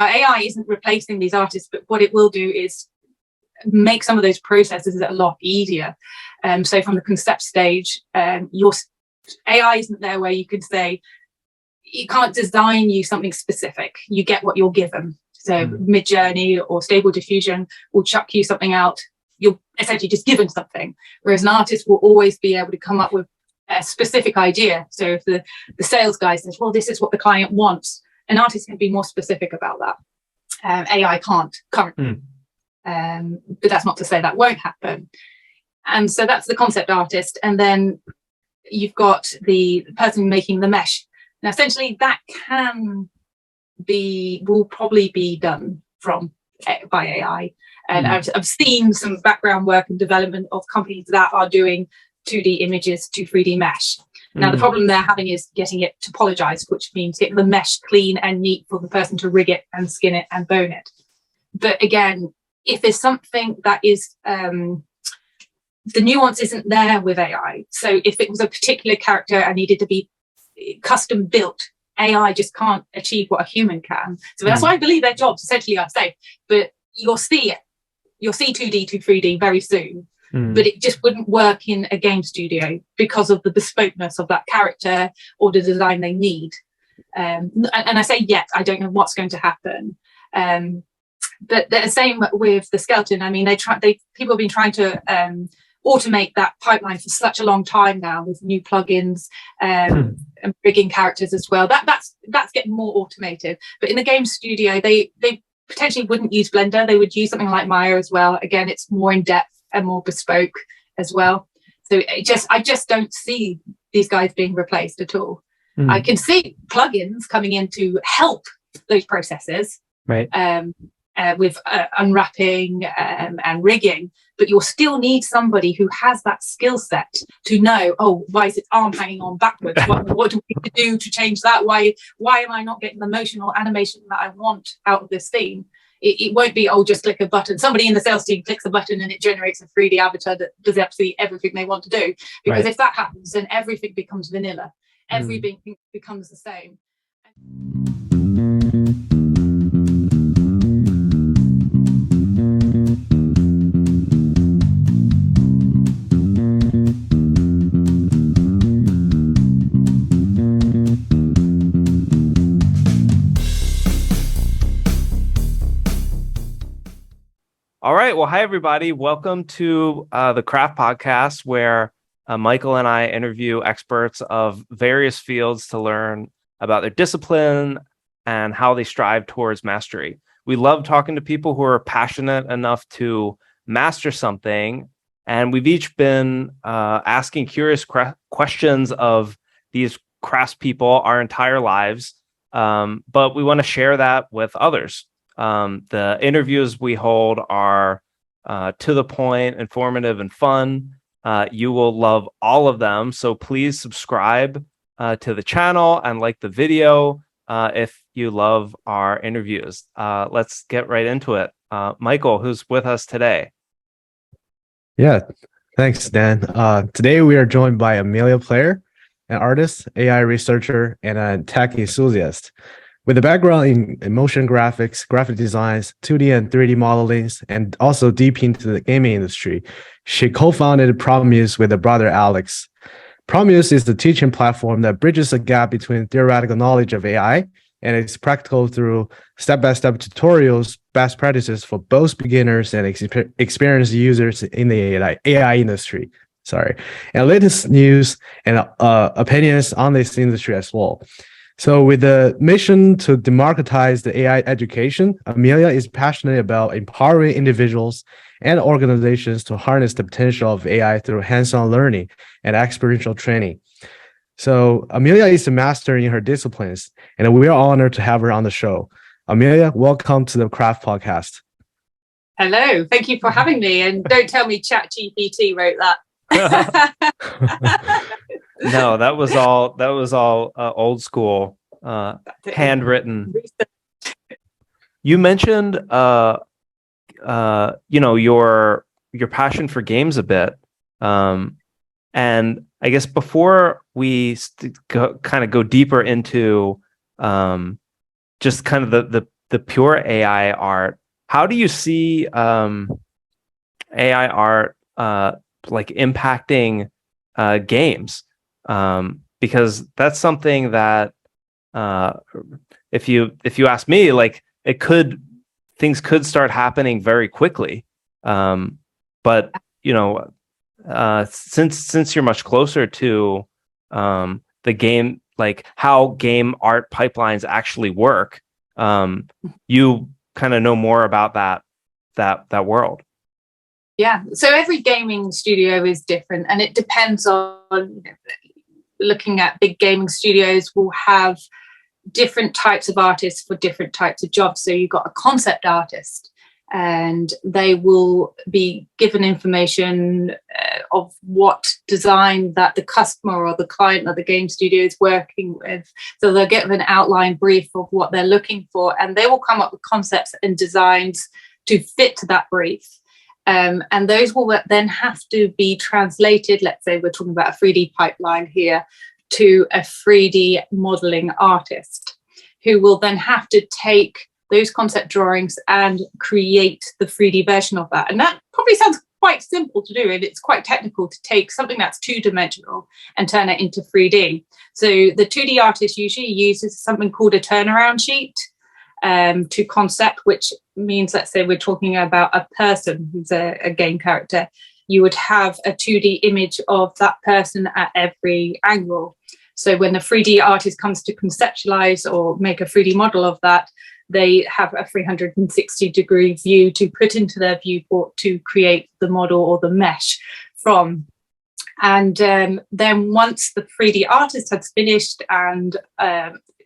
AI isn't replacing these artists, but what it will do is make some of those processes a lot easier. So from the concept stage, your AI isn't there where you could say, it can't design you something specific. You get what you're given. So Midjourney or Stable Diffusion will chuck you something out. You're essentially just given something. Whereas an artist will always be able to come up with a specific idea. So if the sales guy says, well, this is what the client wants, an artist can be more specific about that. AI can't currently. But that's not to say that won't happen. And so that's the concept artist. And then you've got the person making the mesh. Now, essentially, that will probably be done by AI. And I've seen some background work and development of companies that are doing 2D images to 3D mesh. Now, the problem they're having is getting it topologized, which means getting the mesh clean and neat for the person to rig it and skin it and bone it. But again, if there's something that is, the nuance isn't there with AI. So if it was a particular character and needed to be custom built, AI just can't achieve what a human can. So that's why I believe their jobs essentially are safe. But you'll see 2D to 3D very soon. But it just wouldn't work in a game studio because of the bespokeness of that character or the design they need. And I say yet, I don't know what's going to happen. But the same with the skeleton. I mean, people have been trying to automate that pipeline for such a long time now with new plugins and rigging characters as well. That's getting more automated. But in the game studio, they potentially wouldn't use Blender. They would use something like Maya as well. Again, it's more in depth and more bespoke as well. So I just don't see these guys being replaced at all. I can see plugins coming in to help those processes, right? With unwrapping and rigging, but you'll still need somebody who has that skill set to know, oh, why is its arm hanging on backwards? What do we need to do to change that? Why am I not getting the motion or animation that I want out of this theme? It won't be, oh, just click a button. Somebody in the sales team clicks a button and it generates a 3D avatar that does absolutely everything they want to do. Because if that happens, then everything becomes vanilla. Everything becomes the same. All right. Well, hi, everybody. Welcome to the Craft Podcast, where Michael and I interview experts of various fields to learn about their discipline and how they strive towards mastery. We love talking to people who are passionate enough to master something. And we've each been asking curious questions of these craftspeople our entire lives. But we want to share that with others. The interviews we hold are to the point, informative, and fun. You will love all of them. So please subscribe to the channel and like the video if you love our interviews. Let's get right into it. Michael, who's with us today? Yeah, thanks, Dan. Today we are joined by Amelia Player, an artist, AI researcher, and a tech enthusiast. With a background in motion graphics, graphic designs, 2D and 3D modeling, and also deep into the gaming industry, she co-founded Prompt Muse with her brother Alex. Prompt Muse is the teaching platform that bridges the gap between theoretical knowledge of AI and its practical through step-by-step tutorials, best practices for both beginners and experienced users in the AI industry. And latest news and opinions on this industry as well. So with the mission to democratize the AI education, Amelia is passionate about empowering individuals and organizations to harness the potential of AI through hands-on learning and experiential training. So Amelia is a master in her disciplines, and we are honored to have her on the show. Amelia, welcome to the Craft Podcast. Hello, thank you for having me. And don't tell me ChatGPT wrote that. No, that was all old school, handwritten. You mentioned your passion for games a bit, and I guess before we kind of go deeper into just kind of the the pure AI art, how do you see AI art like impacting games? Because that's something that if you ask me, like things could start happening very quickly. But since you're much closer to the game, like how game art pipelines actually work, you kind of know more about that world. Yeah, so every gaming studio is different, and it depends on, looking at big gaming studios will have different types of artists for different types of jobs. So you've got a concept artist, and they will be given information of what design that the customer or the client of the game studio is working with. So they'll get an outline brief of what they're looking for, and they will come up with concepts and designs to fit to that brief. And those will then have to be translated. Let's say we're talking about a 3D pipeline here, to a 3D modeling artist, who will then have to take those concept drawings and create the 3D version of that. And that probably sounds quite simple to do, and it's quite technical to take something that's two-dimensional and turn it into 3D. So the 2D artist usually uses something called a turnaround sheet to concept, which means, let's say we're talking about a person who's a game character. You would have a 2D image of that person at every angle. So when the 3D artist comes to conceptualize or make a 3D model of that, they have a 360-degree view to put into their viewport to create the model or the mesh from. And then once the 3D artist has finished, and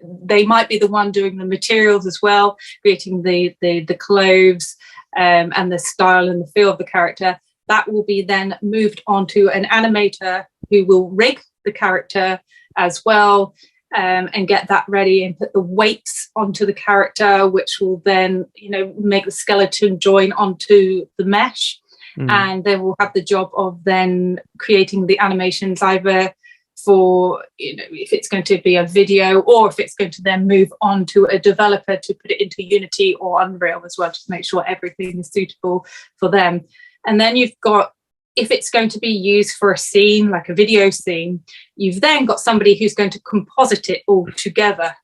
they might be the one doing the materials as well, creating the clothes and the style and the feel of the character, that will be then moved on to an animator who will rig the character as well, and get that ready and put the weights onto the character, which will then, make the skeleton join onto the mesh. And they will have the job of then creating the animations, either for, if it's going to be a video, or if it's going to then move on to a developer to put it into Unity or Unreal as well, just to make sure everything is suitable for them. And then you've got, if it's going to be used for a scene, like a video scene, you've then got somebody who's going to composite it all together.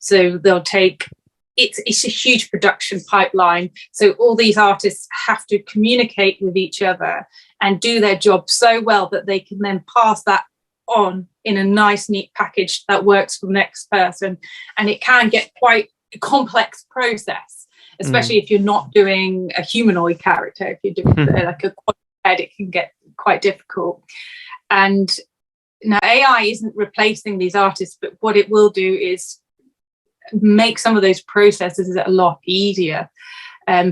So they'll take, it's a huge production pipeline. So all these artists have to communicate with each other and do their job so well that they can then pass that on in a nice, neat package that works for the next person. And it can get quite a complex process, especially if you're not doing a humanoid character. If you're doing like a quadruped, it can get quite difficult. And now AI isn't replacing these artists, but what it will do is make some of those processes a lot easier.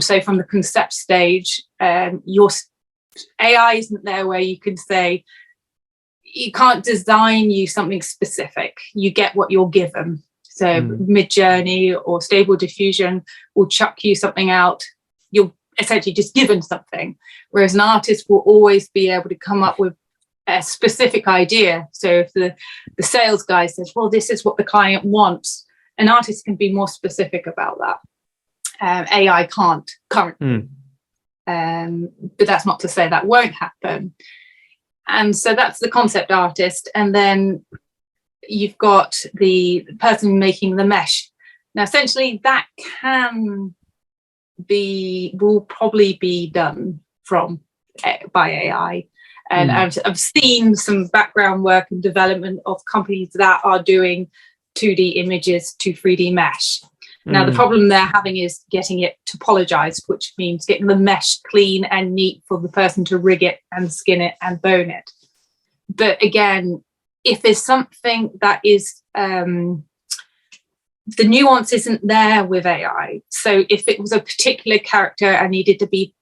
So from the concept stage, your AI isn't there where you can say, you can't design you something specific. You get what you're given. So Midjourney or Stable Diffusion will chuck you something out. You're essentially just given something. Whereas an artist will always be able to come up with a specific idea. So if the sales guy says, well, this is what the client wants, an artist can be more specific about that. AI can't currently. But that's not to say that won't happen. And so that's the concept artist. And then you've got the person making the mesh. Now, essentially, that will probably be done by AI. And I've seen some background work and development of companies that are doing 2D images to 3D mesh. Now, the problem they're having is getting it topologized, which means getting the mesh clean and neat for the person to rig it and skin it and bone it. But again, if there's something that is, the nuance isn't there with AI. So if it was a particular character and needed to be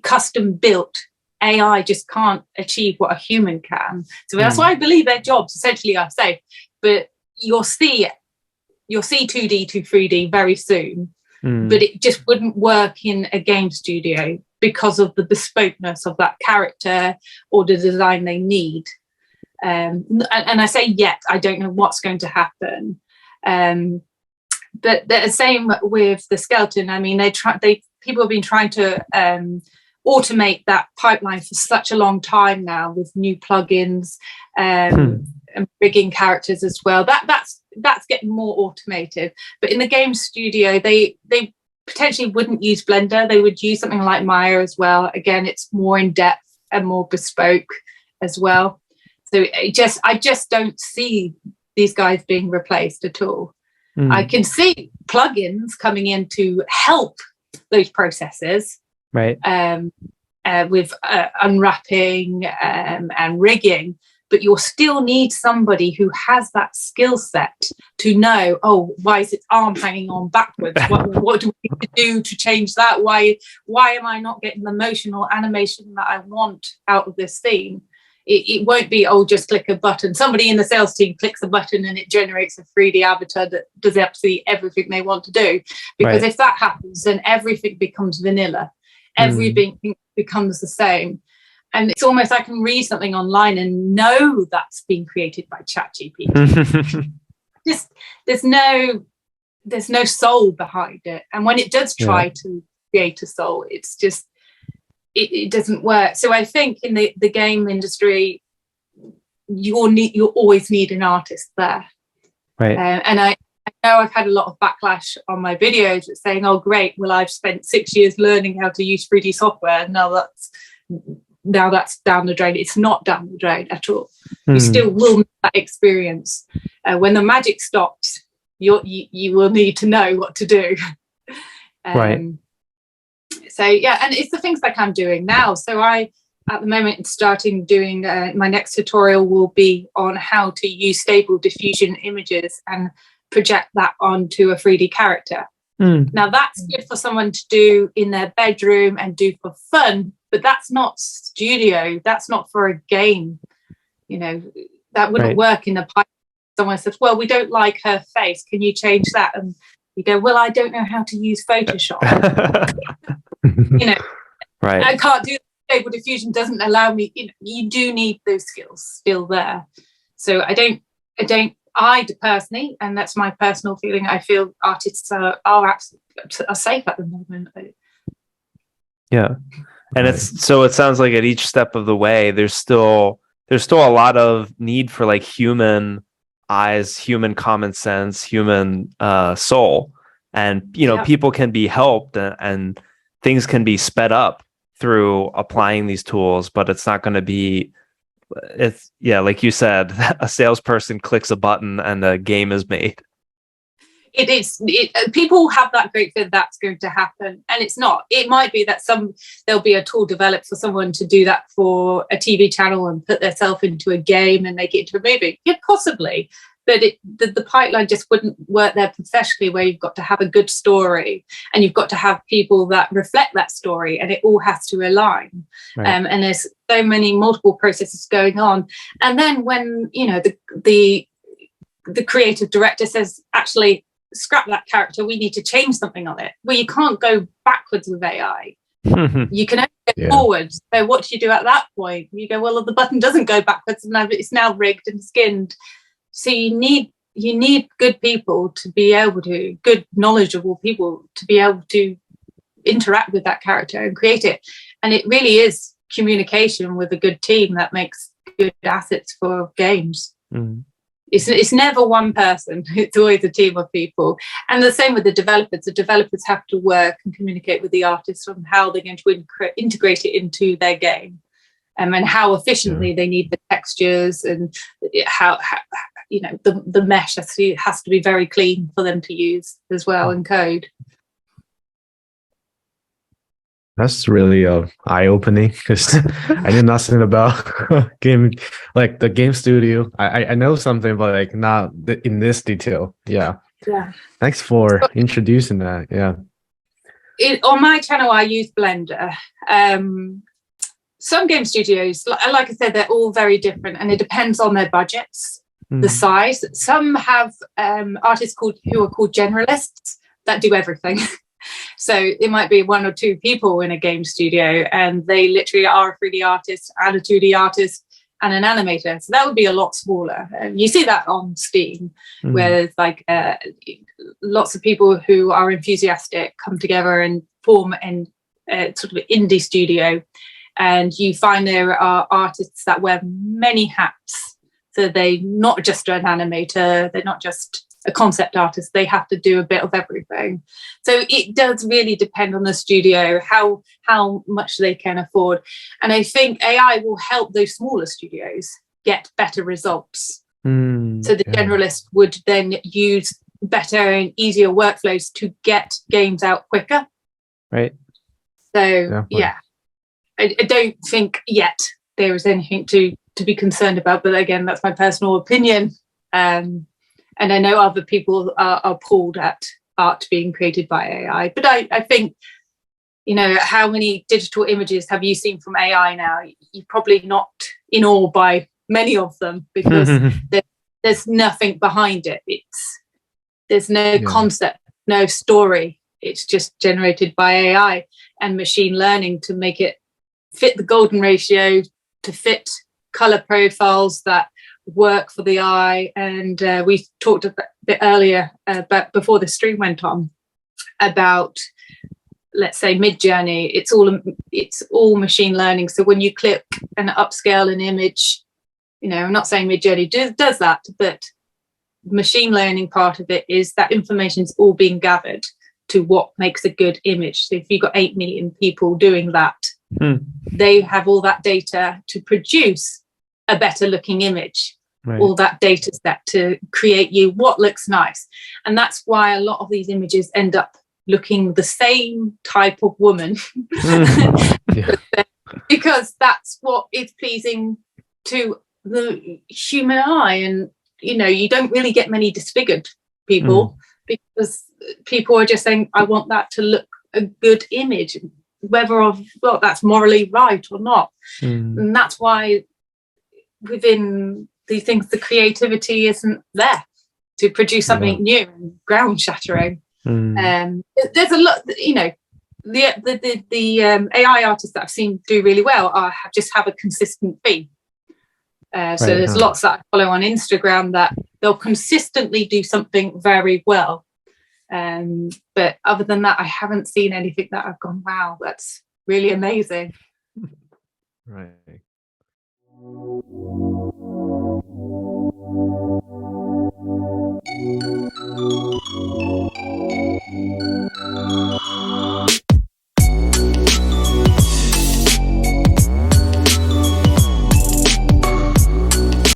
custom built, AI just can't achieve what a human can. So that's why I believe their jobs essentially are safe. But you'll see 2D to 3D very soon, but it just wouldn't work in a game studio because of the bespokeness of that character or the design they need. And I say yet, I don't know what's going to happen. but the same with the skeleton. I mean, people have been trying to automate that pipeline for such a long time now with new plugins and rigging characters as well. That's getting more automated. But in the game studio, they potentially wouldn't use Blender. They would use something like Maya as well. Again, it's more in depth and more bespoke as well. So I just don't see these guys being replaced at all. I can see plugins coming in to help those processes, right? With unwrapping and rigging, but you'll still need somebody who has that skill set to know, oh, why is its arm hanging on backwards? What do we need to do to change that? Why am I not getting the motion or animation that I want out of this theme? It won't be, oh, just click a button. Somebody in the sales team clicks a button and it generates a 3D avatar that does absolutely everything they want to do. Because if that happens, then everything becomes vanilla. Everything becomes the same. And it's almost I can read something online and know that's been created by ChatGPT. Just there's no soul behind it. And when it does try to create a soul, it's just it doesn't work. So I think in the game industry, you always need an artist there. Right. And I know I've had a lot of backlash on my videos saying, oh, great, well, I've spent 6 years learning how to use 3D software. Now that's down the drain. It's not down the drain at all. You still will need that experience. When the magic stops, you will need to know what to do. Right. So yeah, and it's the things like I'm doing now. So I, at the moment, starting doing my next tutorial will be on how to use stable diffusion images and project that onto a 3D character. Now that's good for someone to do in their bedroom and do for fun, but that's not studio. That's not for a game. You know, that wouldn't work in a pipe. Someone says, well, we don't like her face. Can you change that? And you go, well, I don't know how to use Photoshop. You know, I can't do stable diffusion. Doesn't allow me. You do need those skills still there. So I personally, and that's my personal feeling, I feel artists are safe at the moment. Yeah, and it sounds like at each step of the way, there's still a lot of need for like human eyes, human common sense, human soul, and people can be helped and things can be sped up through applying these tools, but it's not going to be. It's like you said, a salesperson clicks a button and the game is made. It is. People have that great fear that's going to happen, and it's not. It might be that there'll be a tool developed for someone to do that for a TV channel and put themselves into a game and make it into a movie. Yeah, possibly. But the pipeline just wouldn't work there professionally, where you've got to have a good story and you've got to have people that reflect that story, and it all has to align. And there's so many multiple processes going on. And then when the creative director says, actually, scrap that character, we need to change something on it. Well, you can't go backwards with AI. You can only go forwards. So what do you do at that point? You go, well, the button doesn't go backwards, and it's now rigged and skinned. So you need good people to be able to, good knowledgeable people to be able to interact with that character and create it. And it really is communication with a good team that makes good assets for games. It's never one person. It's always a team of people. And the same with the developers. The developers have to work and communicate with the artists on how they're going to integrate it into their game, and how efficiently they need the textures, and how the mesh has to be very clean for them to use as well and code. That's really eye-opening, because I knew nothing about the game studio. I know something, but like not in this detail. Yeah. Thanks for introducing that. On my channel, I use Blender. Some game studios, like I said, they're all very different, and it depends on their budgets, the size. Some have artists who are called generalists that do everything. So it might be one or two people in a game studio, and they literally are a 3D artist and a 2D artist and an animator. So that would be a lot smaller. You see that on Steam, where there's like lots of people who are enthusiastic come together and form an sort of indie studio. And you find there are artists that wear many hats. So they're not just an animator, they're not just a concept artist, they have to do a bit of everything. So it does really depend on the studio, how much they can afford. And I think AI will help those smaller studios get better results. So the generalist would then use better and easier workflows to get games out quicker. Right. So I don't think yet there is anything to be concerned about, but again, that's my personal opinion. And I know other people are appalled at art being created by AI. But I think, how many digital images have you seen from AI now? You're probably not in awe by many of them, because there's nothing behind it. There's no concept, no story. It's just generated by AI and machine learning to make it fit the golden ratio, to fit color profiles that work for the eye. And we talked a bit earlier, but before the stream went on, about, let's say, Midjourney. It's all machine learning. So when you click and upscale an image, I'm not saying Midjourney does that, but machine learning part of it is that information's all being gathered to what makes a good image. So if you've got 8 million people doing that, they have all that data to produce a better looking image, all that data set to create you what looks nice. And that's why a lot of these images end up looking the same type of woman, because that's what is pleasing to the human eye. And you don't really get many disfigured people, because people are just saying, I want that to look a good image, whether that's morally right or not. And that's why within these things, the creativity isn't there to produce something new and ground shattering. There's a lot, the AI artists that I've seen do really well just have a consistent theme. So there's lots that I follow on Instagram that they'll consistently do something very well. But other than that, I haven't seen anything that I've gone, wow, that's really amazing. Right.